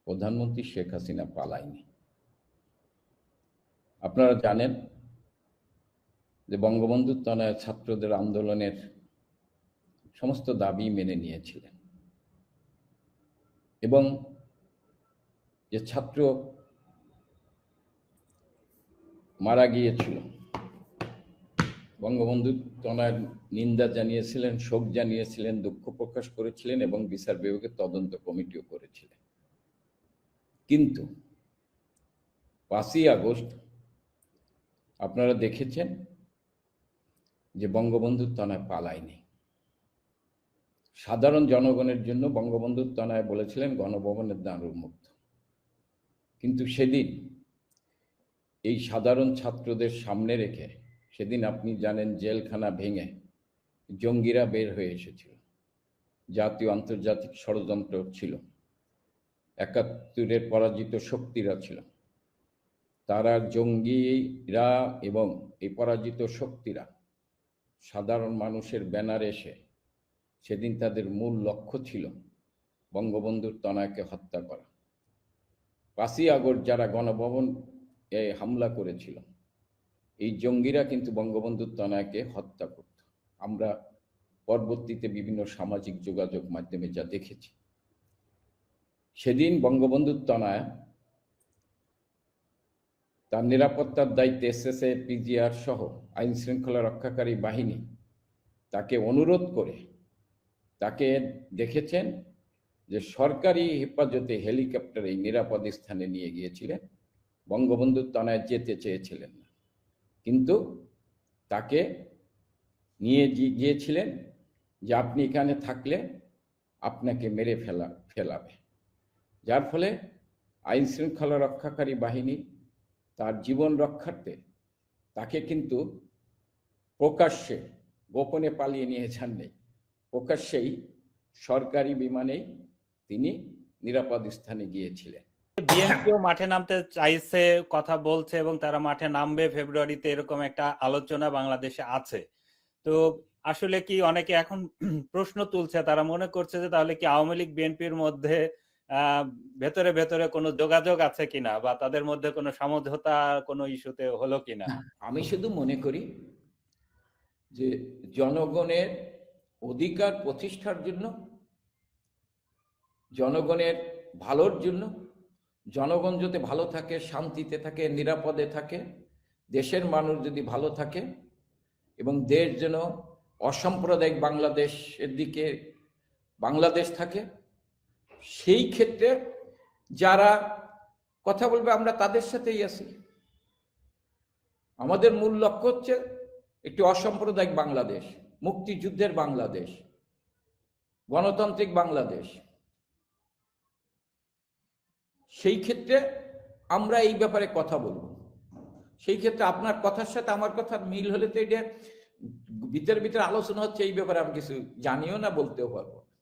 প্রধানমন্ত্রী শেখ হাসিনা পালায়নি। আপনারা জানেন যে বঙ্গবন্ধু তনয় ছাত্রদের আন্দোলনের সমস্ত দাবি মেনে নিয়েছিলেন এবং যে ছাত্র মারা গিয়েছিল বঙ্গবন্ধু তনয়ের নিন্দা জানিয়েছিলেন, শোক জানিয়েছিলেন, দুঃখ প্রকাশ করেছিলেন এবং বিচার বিভাগের তদন্ত কমিটিও করেছিলেন। কিন্তু 5ই আগস্ট আপনারা দেখেছেন যে বঙ্গবন্ধু তনয় পালায়নি। সাধারণ জনগণের জন্য বঙ্গবন্ধু তনয় বলেছিলেন গণভবনের দ্বার উন্মুক্ত, কিন্তু সেদিন এই সাধারণ ছাত্রদের সামনে রেখে সেদিন আপনি জানেন জেলখানা ভেঙে জঙ্গিরা বের হয়ে এসেছিল। জাতীয় আন্তর্জাতিক ষড়যন্ত্র ছিল, 71-এর পরাজিত শক্তিরা ছিল, তারা জঙ্গিরা এবং এই পরাজিত শক্তিরা সাধারণ মানুষের ব্যানারে এসে সেদিন তাদের মূল লক্ষ্য ছিল বঙ্গবন্ধুর তনয়কে হত্যা করা। 5ই আগস্ট যারা গণভবন হামলা করেছিল এই জঙ্গিরা কিন্তু বঙ্গবন্ধুর তনয়কে হত্যা করত। আমরা পরবর্তীতে বিভিন্ন সামাজিক যোগাযোগ মাধ্যমে যা দেখেছি, সেদিন বঙ্গবন্ধুর তনয় তার নিরাপত্তার দায়িত্বে এসএসএ, পিজিআর সহ আইন শৃঙ্খলা রক্ষাকারী বাহিনী তাকে অনুরোধ করে তাকে দেখেছেন যে সরকারি হেফাজতে হেলিকপ্টারে নিরাপদ স্থানে নিয়ে গিয়েছিলেন। বঙ্গবন্ধুর তনয় যেতে চেয়েছিলেন না, কিন্তু তাকে নিয়ে গিয়েছিলেন যে আপনি এখানে থাকলে আপনাকে মেরে ফেলাবে, যার ফলে আইন শৃঙ্খলা রক্ষাকারী বাহিনী তার জীবন রক্ষার্থে তাকে কিন্তু প্রকাশ্যে, গোপনে পালিয়ে নিয়ে যাননি, প্রকাশ্যেই সরকারি বিমানেই তিনি নিরাপদ স্থানে গিয়েছিলেন। বিএনপিও মাঠে নামতে চাইছে, কথা বলছে এবং তারা মাঠে নামবে ফেব্রুয়ারিতে, এরকম একটা আলোচনা বাংলাদেশে আছে। তো আসলে কি অনেকে এখন প্রশ্ন তুলছে, তারা মনে করছে যে তাহলে কি আওয়ামী লীগ বিএনপির মধ্যে ভেতরে ভেতরে কোনো যোগাযোগ আছে কিনা, বা তাদের মধ্যে কোনো সমঝোতা কোনো ইস্যুতে হলো কিনা। আমি শুধু মনে করি যে জনগণের অধিকার প্রতিষ্ঠার জন্য, জনগণের ভালোর জন্য, জনগণ যদি ভালো থাকে, শান্তিতে থাকে, নিরাপদে থাকে, দেশের মানুষ যদি ভালো থাকে এবং দেশ যেন অসাম্প্রদায়িক বাংলাদেশের দিকে বাংলাদেশ থাকে, সেই ক্ষেত্রে যারা কথা বলবে আমরা তাদের সাথেই আছি। আমাদের মূল লক্ষ্য হচ্ছে একটি অসাম্প্রদায়িক বাংলাদেশ, মুক্তিযুদ্ধের বাংলাদেশ, গণতান্ত্রিক বাংলাদেশ। সেই ক্ষেত্রে আমরা এই ব্যাপারে কথা বলবো। সেই ক্ষেত্রে আপনার কথার সাথে আমার কথার মিল হলে তো এটা ভিতরে ভিতরে আলোচনা হচ্ছে, এই ব্যাপারে আমি কিছু জানিও না, বলতেও পারবো।